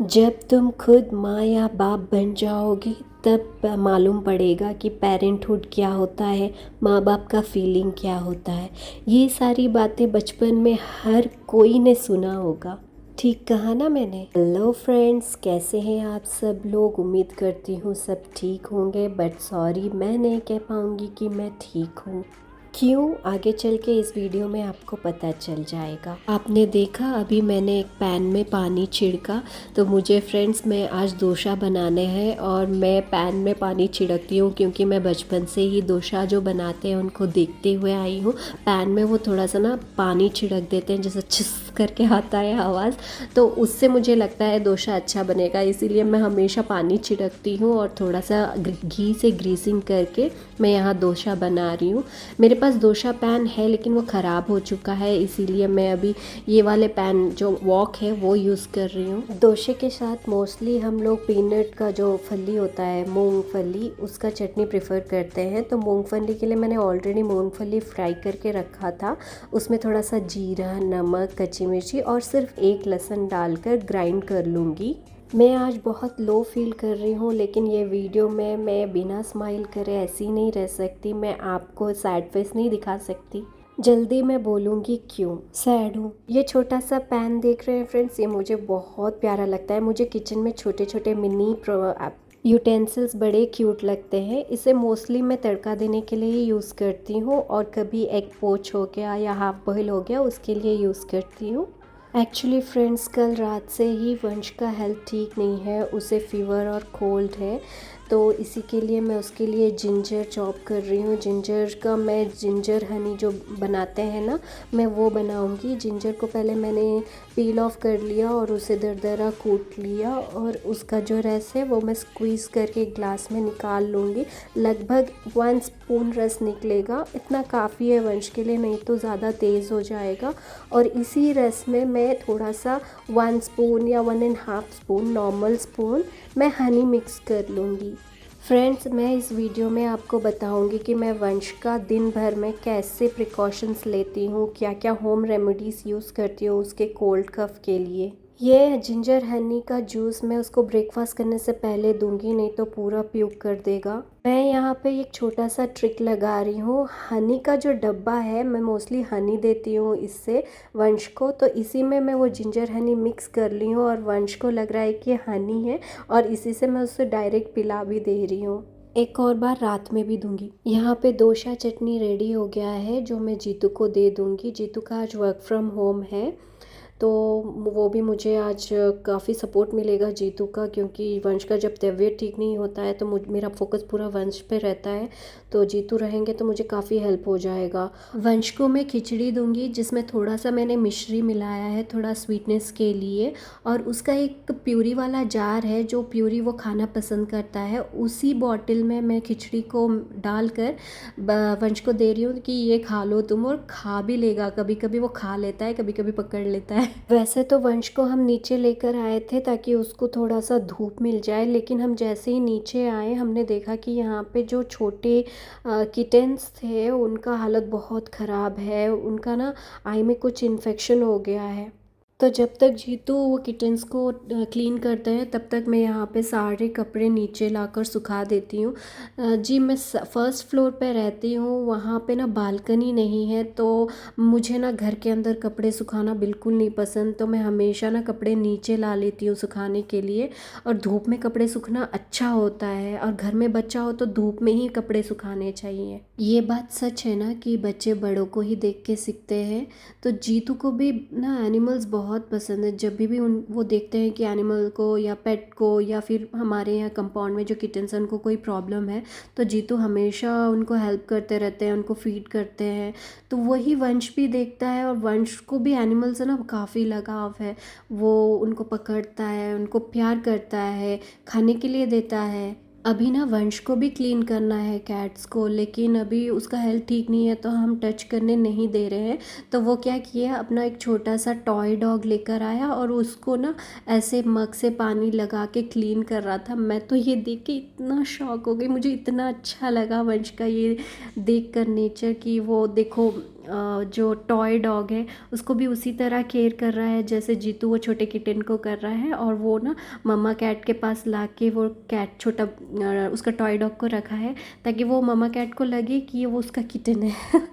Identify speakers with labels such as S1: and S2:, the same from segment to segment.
S1: जब तुम खुद माँ या बाप बन जाओगे तब मालूम पड़ेगा कि पेरेंटहुड क्या होता है, माँ बाप का फीलिंग क्या होता है। ये सारी बातें बचपन में हर कोई ने सुना होगा। ठीक कहा ना मैंने? हेलो फ्रेंड्स, कैसे हैं आप सब लोग? उम्मीद करती हूँ सब ठीक होंगे, बट सॉरी मैं नहीं कह पाऊँगी कि मैं ठीक हूँ। क्यों? आगे चल के इस वीडियो में आपको पता चल जाएगा। आपने देखा अभी मैंने एक पैन में पानी छिड़का, तो मुझे फ्रेंड्स मैं आज डोसा बनाने हैं और मैं पैन में पानी छिड़कती हूँ क्योंकि मैं बचपन से ही डोसा जो बनाते हैं उनको देखते हुए आई हूँ। पैन में वो थोड़ा सा ना पानी छिड़क देते हैं, जैसे छिस करके आता है आवाज़, तो उससे मुझे लगता है डोसा अच्छा बनेगा, इसीलिए मैं हमेशा पानी छिड़कती हूँ और थोड़ा सा घी से ग्रीसिंग करके मैं यहाँ डोसा बना रही हूँ। मेरे पास डोसा पैन है लेकिन वो ख़राब हो चुका है, इसीलिए मैं अभी ये वाले पैन जो वॉक है वो यूज़ कर रही हूँ। डोसे के साथ मोस्टली हम लोग पीनट का जो फली होता है, मूंगफली, उसका चटनी प्रेफर करते हैं। तो मूंगफली के लिए मैंने ऑलरेडी मूंगफली फ्राई करके रखा था, उसमें थोड़ा सा जीरा, नमक, कच्ची मिर्ची और सिर्फ एक लहसुन डालकर ग्राइंड कर लूँगी। मैं आज बहुत लो फील कर रही हूँ, लेकिन ये वीडियो में मैं बिना स्माइल करे ऐसी नहीं रह सकती। मैं आपको सैड फेस नहीं दिखा सकती। जल्दी मैं बोलूँगी क्यों सैड हूँ। ये छोटा सा पैन देख रहे हैं फ्रेंड्स, ये मुझे बहुत प्यारा लगता है। मुझे किचन में छोटे छोटे मिनी यूटेंसिल्स बड़े क्यूट लगते हैं। इसे मोस्टली मैं तड़का देने के लिए ही यूज़ करती हूँ और कभी एग पोच हो गया या हाफ बॉयल हो गया उसके लिए यूज़ करती हूँ। एक्चुअली फ्रेंड्स, कल रात से ही वंश का हेल्थ ठीक नहीं है, उसे फीवर और कोल्ड है, तो इसी के लिए मैं उसके लिए जिंजर चॉप कर रही हूँ। जिंजर का मैं जिंजर हनी जो बनाते हैं ना, मैं वो बनाऊँगी। जिंजर को पहले मैंने पील ऑफ कर लिया और उसे दरदरा कूट लिया और उसका जो रस है वो मैं स्क्वीज़ करके ग्लास में निकाल लूँगी। लगभग 1 स्पून रस निकलेगा, इतना काफ़ी है वंश के लिए, नहीं तो ज़्यादा तेज़ हो जाएगा। और इसी रस में मैं थोड़ा सा 1 स्पून या 1.5 स्पून नॉर्मल स्पून मैं हनी मिक्स कर लूँगी। फ्रेंड्स, मैं इस वीडियो में आपको बताऊंगी कि मैं वंश का दिन भर में कैसे प्रिकॉशंस लेती हूँ, क्या क्या होम रेमेडीज़ यूज़ करती हूँ उसके कोल्ड कफ के लिए। ये जिंजर हनी का जूस मैं उसको ब्रेकफास्ट करने से पहले दूंगी, नहीं तो पूरा प्यूक कर देगा। मैं यहाँ पे एक छोटा सा ट्रिक लगा रही हूँ। हनी का जो डब्बा है, मैं मोस्टली हनी देती हूँ इससे वंश को, तो इसी में मैं वो जिंजर हनी मिक्स कर ली हूँ और वंश को लग रहा है कि हनी है और इसी से मैं उससे डायरेक्ट पिला भी दे रही हूँ। एक और बार रात में भी दूंगी। यहाँ पे डोसा चटनी रेडी हो गया है जो मैं जीतू को दे दूंगी। जीतू का आज वर्क फ्रॉम होम है, तो वो भी मुझे आज काफ़ी सपोर्ट मिलेगा जीतू का, क्योंकि वंश का जब तबीयत ठीक नहीं होता है तो मेरा फोकस पूरा वंश पे रहता है, तो जीतू रहेंगे तो मुझे काफ़ी हेल्प हो जाएगा। वंश को मैं खिचड़ी दूंगी जिसमें थोड़ा सा मैंने मिश्री मिलाया है थोड़ा स्वीटनेस के लिए, और उसका एक प्यूरी वाला जार है जो प्यूरी वो खाना पसंद करता है, उसी बॉटल में मैं खिचड़ी को डालकर वंश को दे रही हूँ कि ये खा लो तुम, और खा भी लेगा। कभी कभी वो खा लेता है, कभी कभी पकड़ लेता है। वैसे तो वंश को हम नीचे लेकर आए थे ताकि उसको थोड़ा सा धूप मिल जाए, लेकिन हम जैसे ही नीचे आए हमने देखा कि यहाँ पे जो छोटे किटेंस थे उनका हालत बहुत ख़राब है, उनका ना आई में कुछ इन्फेक्शन हो गया है। तो जब तक जीतू वो किटन्स को क्लीन करते हैं तब तक मैं यहाँ पे सारे कपड़े नीचे लाकर सुखा देती हूँ। जी, मैं फर्स्ट फ्लोर पे रहती हूँ, वहाँ पे ना बालकनी नहीं है, तो मुझे ना घर के अंदर कपड़े सुखाना बिल्कुल नहीं पसंद, तो मैं हमेशा ना कपड़े नीचे ला लेती हूँ सुखाने के लिए। और धूप में कपड़े सूखना अच्छा होता है, और घर में बच्चा हो तो धूप में ही कपड़े सुखाने चाहिए। ये बात सच है ना कि बच्चे बड़ों को ही देख के सीखते हैं। तो जीतू को भी ना एनिमल्स बहुत पसंद है। जब भी वो देखते हैं कि एनिमल को या पेट को या फिर हमारे यहाँ कंपाउंड में जो किटन्स हैं उनको कोई प्रॉब्लम है, तो जीतू हमेशा उनको हेल्प करते रहते हैं, उनको फीड करते हैं। तो वही वंश भी देखता है, और वंश को भी एनिमल से ना काफ़ी लगाव है। वो उनको पकड़ता है, उनको प्यार करता है, खाने के लिए देता है। अभी ना वंश को भी क्लीन करना है कैट्स को, लेकिन अभी उसका हेल्थ ठीक नहीं है तो हम टच करने नहीं दे रहे हैं। तो वो क्या किया, अपना एक छोटा सा टॉय डॉग लेकर आया और उसको ना ऐसे मग से पानी लगा के क्लीन कर रहा था। मैं तो ये देख के इतना शॉक हो गई, मुझे इतना अच्छा लगा वंश का ये देख कर नेचर की। वो देखो जो टॉय डॉग है उसको भी उसी तरह केयर कर रहा है जैसे जीतू वो छोटे किटन को कर रहा है। और वो ना मम्मा कैट के पास ला के वो कैट छोटा उसका टॉय डॉग को रखा है ताकि वो मम्मा कैट को लगे कि वो उसका किटन है।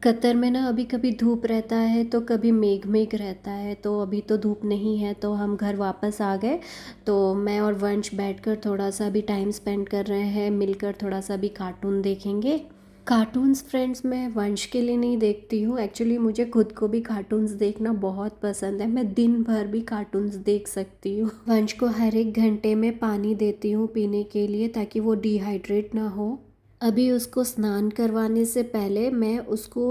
S1: कतर में ना अभी कभी धूप रहता है तो कभी मेघ मेघ रहता है, तो अभी तो धूप नहीं है तो हम घर वापस आ गए। तो मैं और वंश बैठकर थोड़ा सा भी टाइम स्पेंड कर रहे हैं, मिलकर थोड़ा सा भी कार्टून देखेंगे। कार्टून्स फ्रेंड्स मैं वंश के लिए नहीं देखती हूँ, एक्चुअली मुझे खुद को भी कार्टून्स देखना बहुत पसंद है। मैं दिन भर भी कार्टून्स देख सकती हूँ। वंश को हर एक घंटे में पानी देती हूँ पीने के लिए ताकि वो डिहाइड्रेट ना हो। अभी उसको स्नान करवाने से पहले मैं उसको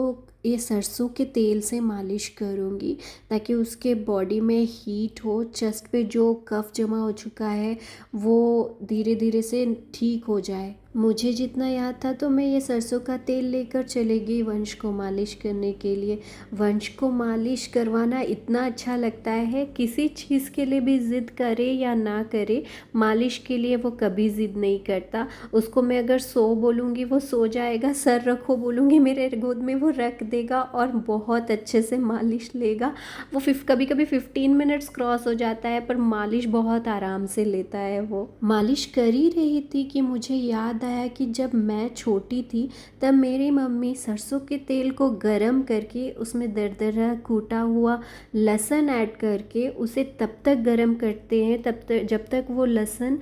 S1: ये सरसों के तेल से मालिश करूँगी ताकि उसके बॉडी में हीट हो, चेस्ट पे जो कफ जमा हो चुका है वो धीरे धीरे से ठीक हो जाए। मुझे जितना याद था तो मैं ये सरसों का तेल लेकर चली गई वंश को मालिश करने के लिए। वंश को मालिश करवाना इतना अच्छा लगता है, किसी चीज़ के लिए भी ज़िद करे या ना करे मालिश के लिए वो कभी ज़िद नहीं करता। उसको मैं अगर सो बोलूँगी वो सो जाएगा, सर रखो बोलूँगी मेरे गोद में वो रख देगा और बहुत अच्छे से मालिश लेगा। वो कभी कभी 15 मिनट्स क्रॉस हो जाता है पर मालिश बहुत आराम से लेता है। वो मालिश कर ही रही थी कि मुझे याद आया कि जब मैं छोटी थी तब मेरी मम्मी सरसों के तेल को गरम करके उसमें दरदरा कूटा हुआ लहसुन ऐड करके उसे तब तक गरम करते हैं तब तक जब तक वो लहसुन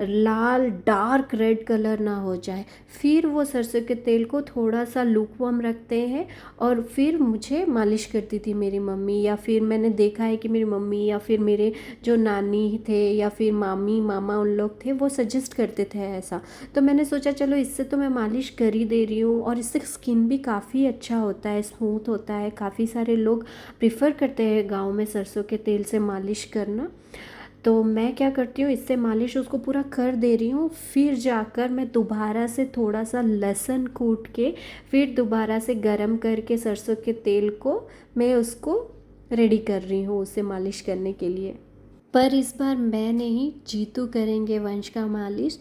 S1: लाल डार्क रेड कलर ना हो जाए। फिर वो सरसों के तेल को थोड़ा सा लूकवार्म रखते हैं और फिर मुझे मालिश करती थी मेरी मम्मी, या फिर मैंने देखा है कि मेरी मम्मी या फिर मेरे जो नानी थे या फिर मामी मामा उन लोग थे वो सजेस्ट करते थे ऐसा। तो मैंने सोचा चलो इससे तो मैं मालिश कर ही दे रही हूँ और इससे स्किन भी काफ़ी अच्छा होता है, स्मूथ होता है। काफ़ी सारे लोग प्रिफ़र करते हैं गाँव में सरसों के तेल से मालिश करना। तो मैं क्या करती हूँ इससे मालिश उसको पूरा कर दे रही हूँ, फिर जाकर मैं दोबारा से थोड़ा सा लहसुन कूट के फिर दोबारा से गरम करके सरसों के तेल को मैं उसको रेडी कर रही हूँ उसे मालिश करने के लिए। पर इस बार मैं नहीं, जीतू करेंगे वंश का मालिश।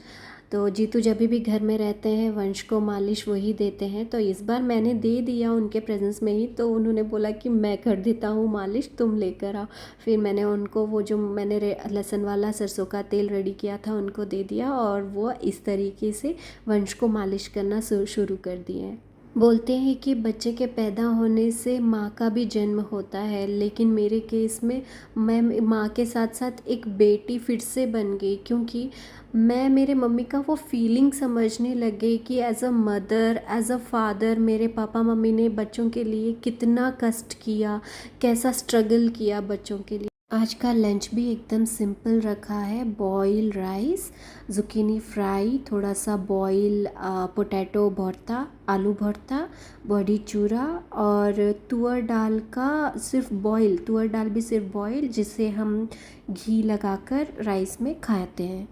S1: तो जीतू जब भी घर में रहते हैं वंश को मालिश वही देते हैं, तो इस बार मैंने दे दिया उनके प्रेजेंस में ही। तो उन्होंने बोला कि मैं कर देता हूँ मालिश, तुम लेकर आओ। फिर मैंने उनको वो जो मैंने लहसुन वाला सरसों का तेल रेडी किया था उनको दे दिया और वो इस तरीके से वंश को मालिश करना शुरू कर दिए। बोलते हैं कि बच्चे के पैदा होने से माँ का भी जन्म होता है, लेकिन मेरे केस में मैं माँ के साथ साथ एक बेटी फिर से बन गई, क्योंकि मैं मेरे मम्मी का वो फीलिंग समझने लग गई कि as a mother as a father मेरे पापा मम्मी ने बच्चों के लिए कितना कष्ट किया, कैसा स्ट्रगल किया बच्चों के लिए। आज का लंच भी एकदम सिंपल रखा है, बॉयल राइस, जुकीनी फ्राई, थोड़ा सा बॉयल पोटैटो भरता, आलू भरता, बड़ी चूरा और तुअर दाल का सिर्फ बॉयल, तुअर दाल भी सिर्फ बॉयल जिसे हम घी लगाकर राइस में खाते हैं।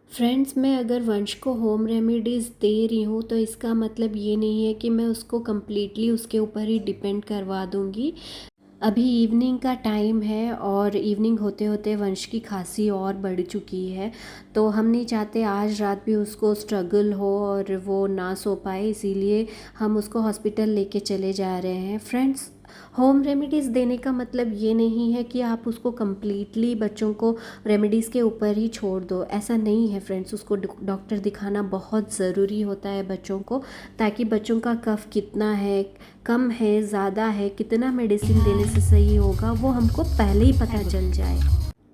S1: फ्रेंड्स, मैं अगर वंश को होम रेमेडीज़ दे रही हूँ तो इसका मतलब ये नहीं है कि मैं उसको कम्प्लीटली उसके ऊपर ही डिपेंड करवा दूँगी। अभी इवनिंग का टाइम है और इवनिंग होते होते वंश की खांसी और बढ़ चुकी है, तो हम नहीं चाहते आज रात भी उसको स्ट्रगल हो और वो ना सो पाए, इसीलिए हम उसको हॉस्पिटल लेके चले जा रहे हैं। फ्रेंड्स, होम रेमेडीज़ देने का मतलब ये नहीं है कि आप उसको कम्प्लीटली बच्चों को रेमेडीज़ के ऊपर ही छोड़ दो, ऐसा नहीं है फ्रेंड्स। उसको डॉक्टर दिखाना बहुत ज़रूरी होता है बच्चों को, ताकि बच्चों का कफ कितना है, कम है, ज़्यादा है, कितना मेडिसिन देने से सही होगा वो हमको पहले ही पता चल जाए।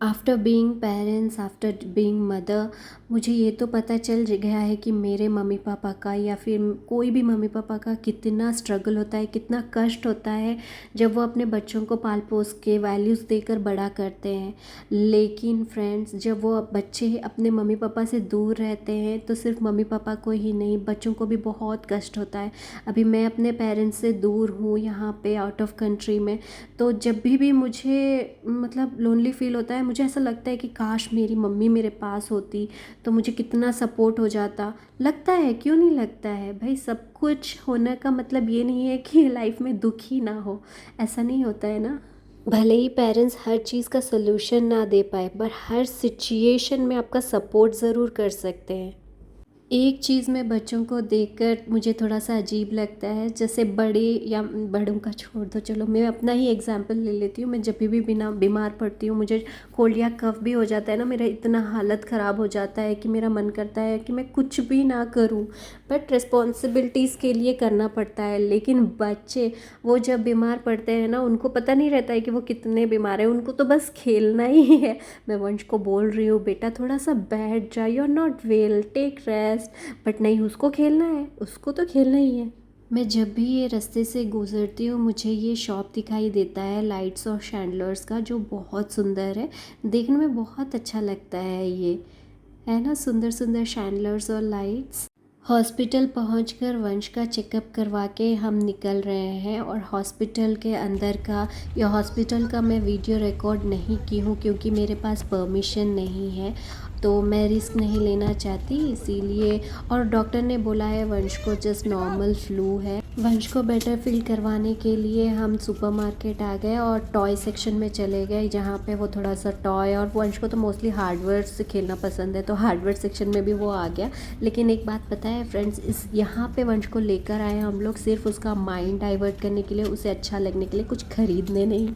S1: After being parents, after being mother, मुझे ये तो पता चल गया है कि मेरे मम्मी पापा का या फिर कोई भी मम्मी पापा का कितना स्ट्रगल होता है, कितना कष्ट होता है जब वो अपने बच्चों को पाल पोस के वैल्यूज़ देकर बड़ा करते हैं। लेकिन फ्रेंड्स, जब वो बच्चे अपने मम्मी पापा से दूर रहते हैं तो सिर्फ मम्मी पापा को ही नहीं, बच्चों को भी बहुत कष्ट होता है। अभी मैं अपने पेरेंट्स से दूर हूँ यहाँ पे आउट ऑफ कंट्री में, तो जब भी मुझे मतलब लोनली फील होता है, मुझे ऐसा लगता है कि काश मेरी मम्मी मेरे पास होती तो मुझे कितना सपोर्ट हो जाता। लगता है, क्यों नहीं लगता है भाई। सब कुछ होने का मतलब ये नहीं है कि लाइफ में दुख ही ना हो, ऐसा नहीं होता है ना। भले ही पेरेंट्स हर चीज़ का सलूशन ना दे पाए, पर हर सिचुएशन में आपका सपोर्ट ज़रूर कर सकते हैं। एक चीज़ में बच्चों को देखकर मुझे थोड़ा-सा अजीब लगता है, जैसे बड़े या बड़ों का छोड़ दो, चलो मैं अपना ही एग्ज़ाम्पल ले लेती हूँ। मैं जब भी बिना बीमार पड़ती हूँ, मुझे कोल्ड या कफ़ भी हो जाता है ना, मेरा इतना हालत ख़राब हो जाता है कि मेरा मन करता है कि मैं कुछ भी ना करूँ, बट रिस्पॉन्सिबिलिटीज़ के लिए करना पड़ता है। लेकिन बच्चे, वो जब बीमार पड़ते हैं ना, उनको पता नहीं रहता है कि वो कितने बीमार हैं, उनको तो बस खेलना ही है। मैं वंश को बोल रही हूँ, बेटा थोड़ा सा बैठ जा, you are not well, take rest, but नहीं, उसको खेलना है, उसको तो खेलना ही है। मैं जब भी ये रास्ते से गुज़रती हूँ, मुझे ये शॉप दिखाई देता है लाइट्स और शैंडलर्स का, जो बहुत सुंदर है, देखने में बहुत अच्छा लगता है। ये है ना, सुंदर सुंदर शैंडलर्स और लाइट्स। हॉस्पिटल पहुंचकर वंश का चेकअप करवा के हम निकल रहे हैं, और हॉस्पिटल के अंदर का या हॉस्पिटल का मैं वीडियो रिकॉर्ड नहीं की हूँ, क्योंकि मेरे पास परमिशन नहीं है, तो मैं रिस्क नहीं लेना चाहती इसीलिए। और डॉक्टर ने बोला है वंश को जस्ट नॉर्मल फ्लू है। वंश को बेटर फील करवाने के लिए हम सुपरमार्केट आ गए और टॉय सेक्शन में चले गए, जहाँ पे वो थोड़ा सा टॉय, और वंश को तो मोस्टली हार्डवेयर से खेलना पसंद है, तो हार्डवेयर सेक्शन में भी वो आ गया। लेकिन एक बात पता है फ्रेंड्स, इस यहाँ पे वंश को लेकर आए हम लोग सिर्फ उसका माइंड डाइवर्ट करने के लिए, उसे अच्छा लगने के लिए, कुछ खरीदने नहीं।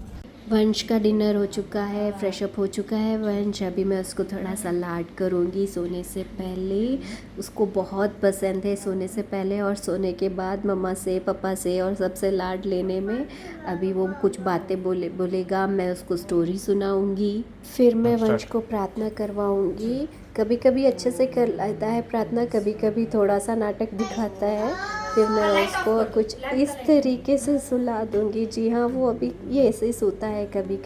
S1: वंश का डिनर हो चुका है, फ्रेश अप हो चुका है वंश। अभी मैं उसको थोड़ा सा लाड करूँगी सोने से पहले। उसको बहुत पसंद है सोने से पहले और सोने के बाद मम्मा से, पापा से और सबसे लाड लेने में। अभी वो कुछ बातें बोलेगा, मैं उसको स्टोरी सुनाऊँगी, फिर मैं वंश को प्रार्थना करवाऊँगी। कभी कभी अच्छे से कर लेता है प्रार्थना, कभी कभी थोड़ा सा नाटक दिखाता है, फिर मैं उसको कुछ इस तरीके से सुला दूँगी। जी हाँ, वो अभी ये ऐसे ही सोता है, कभी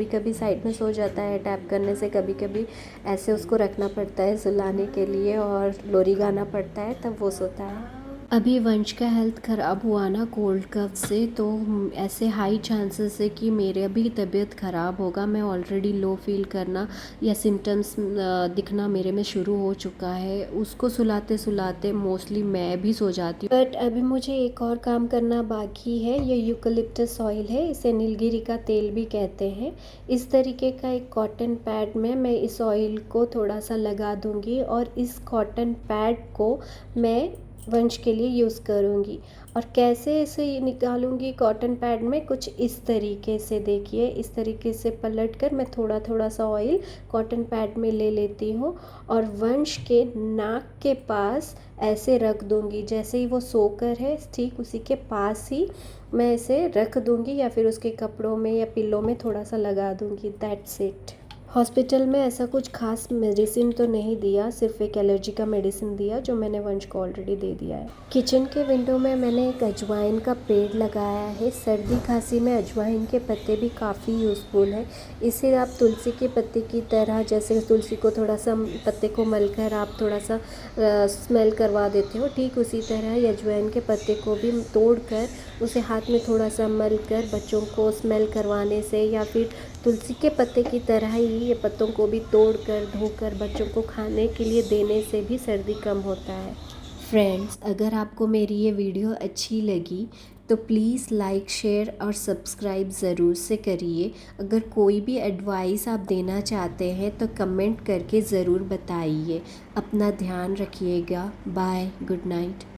S1: कभी साइड में सो जाता है टैप करने से, कभी कभी ऐसे उसको रखना पड़ता है सुलाने के लिए और लोरी गाना पड़ता है, तब वो सोता है। अभी वंश का हेल्थ ख़राब हुआ ना कोल्ड कफ से, तो ऐसे हाई चांसेस है कि मेरे अभी तबीयत ख़राब होगा। मैं ऑलरेडी लो फील करना या सिम्टम्स दिखना मेरे में शुरू हो चुका है। उसको सुलाते सुलाते मोस्टली मैं भी सो जाती हूँ। बट अभी मुझे एक और काम करना बाकी है। ये यूकलिप्टस ऑयल है, इसे नीलगिरी का तेल भी कहते हैं। इस तरीके का एक कॉटन पैड में मैं इस ऑयल को थोड़ा सा लगा दूँगी, और इस कॉटन पैड को मैं वंश के लिए यूज़ करूँगी। और कैसे इसे निकालूंगी कॉटन पैड में, कुछ इस तरीके से देखिए, इस तरीके से पलट कर मैं थोड़ा थोड़ा सा ऑयल कॉटन पैड में ले लेती हूँ, और वंश के नाक के पास ऐसे रख दूँगी, जैसे ही वो सोकर है ठीक उसी के पास ही मैं इसे रख दूँगी, या फिर उसके कपड़ों में या पिल्लों में थोड़ा सा लगा दूँगी। That's it. हॉस्पिटल में ऐसा कुछ खास मेडिसिन तो नहीं दिया, सिर्फ एक एलर्जी का मेडिसिन दिया, जो मैंने वंश को ऑलरेडी दे दिया है। किचन के विंडो में मैंने एक अजवाइन का पेड़ लगाया है। सर्दी खांसी में अजवाइन के पत्ते भी काफ़ी यूज़फुल है। इसे आप तुलसी के पत्ते की तरह, जैसे तुलसी को थोड़ा सा पत्ते को मलकर आप थोड़ा सा स्मेल करवा देते हो, ठीक उसी तरह ये अजवाइन के पत्ते को भी तोड़कर उसे हाथ में थोड़ा सा मल कर बच्चों को स्मेल करवाने से, या फिर तुलसी के पत्ते की तरह ही ये पत्तों को भी तोड़कर धोकर बच्चों को खाने के लिए देने से भी सर्दी कम होता है। फ्रेंड्स, अगर आपको मेरी ये वीडियो अच्छी लगी तो प्लीज़ लाइक, शेयर और सब्सक्राइब ज़रूर से करिए। अगर कोई भी एडवाइस आप देना चाहते हैं तो कमेंट करके ज़रूर बताइए। अपना ध्यान रखिएगा। Bye, good night.